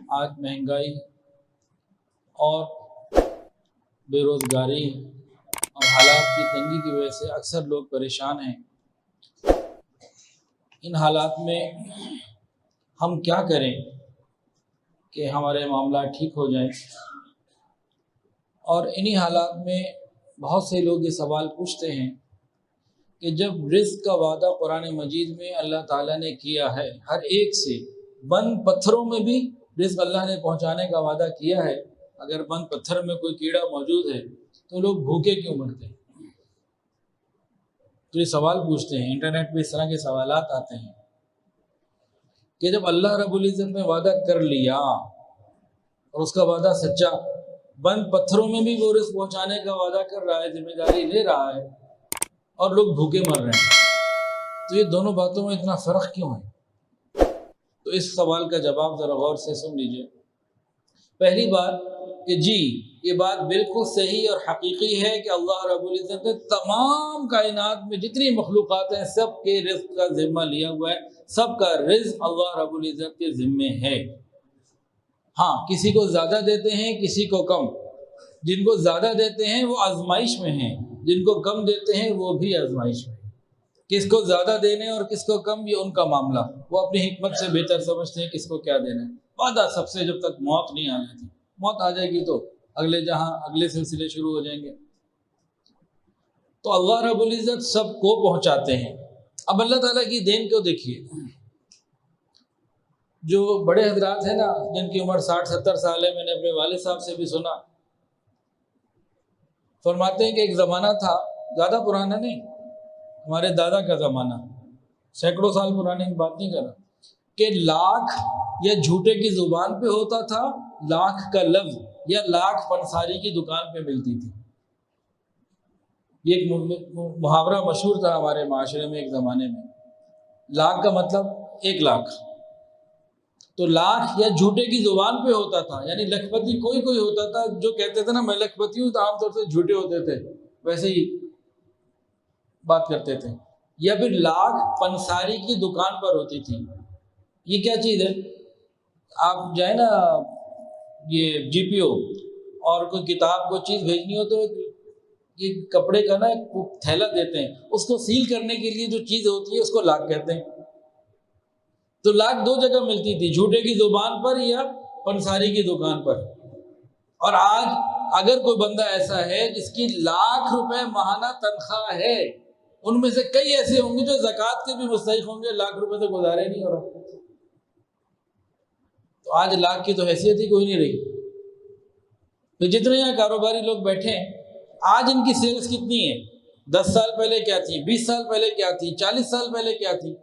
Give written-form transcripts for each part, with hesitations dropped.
آج مہنگائی اور بے روزگاری اور حالات کی تنگی کی وجہ سے اکثر لوگ پریشان ہیں۔ ان حالات میں ہم کیا کریں کہ ہمارے معاملات ٹھیک ہو جائیں؟ اور انہی حالات میں بہت سے لوگ یہ سوال پوچھتے ہیں کہ جب رزق کا وعدہ قرآن مجید میں اللہ تعالیٰ نے کیا ہے، ہر ایک سے بند پتھروں میں بھی رزق اللہ نے پہنچانے کا وعدہ کیا ہے، اگر بند پتھر میں کوئی کیڑا موجود ہے تو لوگ بھوکے کیوں مرتے ہیں؟ تو یہ سوال پوچھتے ہیں۔ انٹرنیٹ پہ اس طرح کے سوالات آتے ہیں کہ جب اللہ رب العزت نے وعدہ کر لیا اور اس کا وعدہ سچا، بند پتھروں میں بھی وہ رزق پہنچانے کا وعدہ کر رہا ہے، ذمہ داری لے رہا ہے، اور لوگ بھوکے مر رہے ہیں، تو یہ دونوں باتوں میں اتنا فرق کیوں ہے؟ تو اس سوال کا جواب ذرا غور سے سن لیجئے۔ پہلی بات کہ جی، یہ بات بالکل صحیح اور حقیقی ہے کہ اللہ رب العزت نے تمام کائنات میں جتنی مخلوقات ہیں سب کے رزق کا ذمہ لیا ہوا ہے، سب کا رزق اللہ رب العزت کے ذمے ہے۔ ہاں، کسی کو زیادہ دیتے ہیں، کسی کو کم۔ جن کو زیادہ دیتے ہیں وہ آزمائش میں ہیں، جن کو کم دیتے ہیں وہ بھی آزمائش میں ہیں۔ کس کو زیادہ دینے اور کس کو کم، یہ ان کا معاملہ، وہ اپنی حکمت سے بہتر سمجھتے ہیں کس کو کیا دینا ہے۔ وعدہ سب سے جب تک موت نہیں آ جاتی، موت آ جائے گی تو اگلے جہاں اگلے سلسلے شروع ہو جائیں گے۔ تو اللہ رب العزت سب کو پہنچاتے ہیں۔ اب اللہ تعالیٰ کی دین کو دیکھیے، جو بڑے حضرات ہیں نا، جن کی عمر 60-70 سال ہے، میں نے اپنے والد صاحب سے بھی سنا، فرماتے ہیں کہ ایک زمانہ تھا، زیادہ پرانا نہیں، ہمارے دادا کا زمانہ، سینکڑوں سال پرانے کی بات نہیں کر رہا، کہ لاکھ یا جھوٹے کی زبان پہ ہوتا تھا، لاکھ کا لفظ یا لاکھ پنساری کی دکان پہ ملتی تھی۔ یہ ایک محاورہ مشہور تھا ہمارے معاشرے میں ایک زمانے میں۔ لاکھ کا مطلب 1 لاکھ، تو لاکھ یا جھوٹے کی زبان پہ ہوتا تھا، یعنی لکھپتی کوئی ہوتا تھا جو کہتے تھے نا میں لکھپتی ہوں، تو عام طور سے جھوٹے ہوتے تھے، ویسے ہی بات کرتے تھے۔ یا پھر لاکھ پنساری کی دکان پر ہوتی تھی۔ یہ کیا چیز ہے؟ آپ جائیں نا یہ جی پی او اور کوئی کتاب کو چیز بھیجنی ہو تو یہ کپڑے کا نا ایک تھیلا دیتے ہیں، اس کو سیل کرنے کے لیے جو چیز ہوتی ہے اس کو لاکھ کہتے ہیں۔ تو لاکھ 2 جگہ ملتی تھی، جھوٹے کی زبان پر یا پنساری کی دکان پر۔ اور آج اگر کوئی بندہ ایسا ہے جس کی لاکھ روپے ماہانہ تنخواہ ہے، ان میں سے کئی ایسے ہوں گے جو زکوٰۃ کے بھی مستحق ہوں گے، لاکھ روپے سے گزارے نہیں ہو رہا۔ تو آج لاکھ کی تو حیثیت ہی کوئی نہیں رہی۔ تو جتنے یہاں کاروباری لوگ بیٹھے ہیں، آج ان کی سیلز کتنی ہے؟ 10 سال پہلے کیا تھی، 20 سال پہلے کیا تھی، 40 سال پہلے کیا تھی؟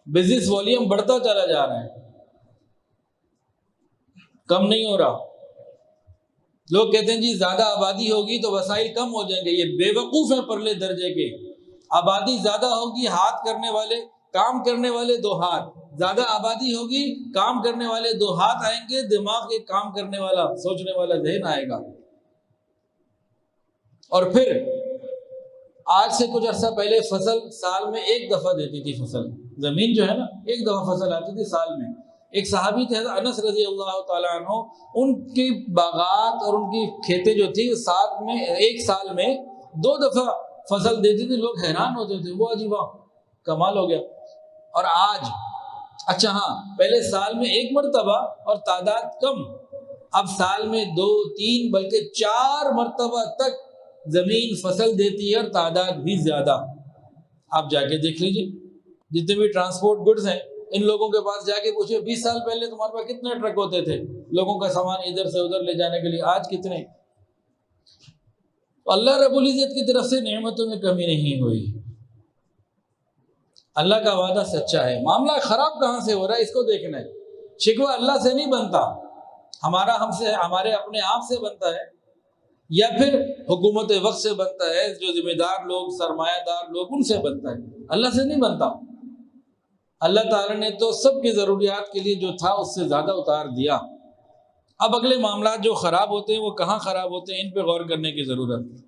بزنس والیوم بڑھتا چلا جا رہا ہے، کم نہیں ہو رہا۔ لوگ کہتے ہیں جی زیادہ آبادی ہوگی تو وسائل کم ہو جائیں گے، یہ بے وقوف ہیں پرلے درجے کے۔ آبادی زیادہ ہوگی، ہاتھ کرنے والے، کام کرنے والے 2 ہاتھ، زیادہ آبادی ہوگی، کام کرنے والے 2 ہاتھ آئیں گے، دماغ ایک کام کرنے والا، سوچنے والا ذہن آئے گا۔ اور پھر آج سے کچھ عرصہ پہلے فصل سال میں 1 دفعہ دیتی تھی، فصل زمین جو ہے نا 1 دفعہ فصل آتی تھی سال میں۔ ایک صحابی تھے انس رضی اللہ تعالیٰ عنہ، ان کی باغات اور ان کی کھیتیں جو تھی ساتھ میں 1 سال میں 2 دفعہ فصل دیتی تھی۔ لوگ حیران ہوتے تھے، وہ عجیب کمال ہو گیا۔ اور آج اچھا ہاں، پہلے سال میں 1 مرتبہ اور تعداد کم، اب سال میں 2 3 بلکہ 4 مرتبہ تک زمین فصل دیتی ہے، اور تعداد بھی زیادہ۔ آپ جا کے دیکھ لیجئے، جتنے بھی ٹرانسپورٹ گڈز ہیں، ان لوگوں کے پاس جا کے پوچھے 20 سال پہلے تمہارے پاس کتنے ٹرک ہوتے تھے لوگوں کا سامان ادھر سے ادھر لے جانے کے لیے، آج کتنے؟ اللہ رب العزت کی طرف سے نعمتوں میں کمی نہیں ہوئی۔ اللہ کا وعدہ سچا ہے۔ معاملہ خراب کہاں سے ہو رہا ہے اس کو دیکھنا ہے۔ شکوہ اللہ سے نہیں بنتا، ہمارا ہم سے، ہمارے اپنے آپ سے بنتا ہے، یا پھر حکومت وقت سے بنتا ہے، جو ذمہ دار لوگ، سرمایہ دار لوگ، ان سے بنتا ہے، اللہ سے نہیں بنتا۔ اللہ تعالیٰ نے تو سب کی ضروریات کے لیے جو تھا اس سے زیادہ اتار دیا۔ اب اگلے معاملات جو خراب ہوتے ہیں وہ کہاں خراب ہوتے ہیں، ان پہ غور کرنے کی ضرورت ہے۔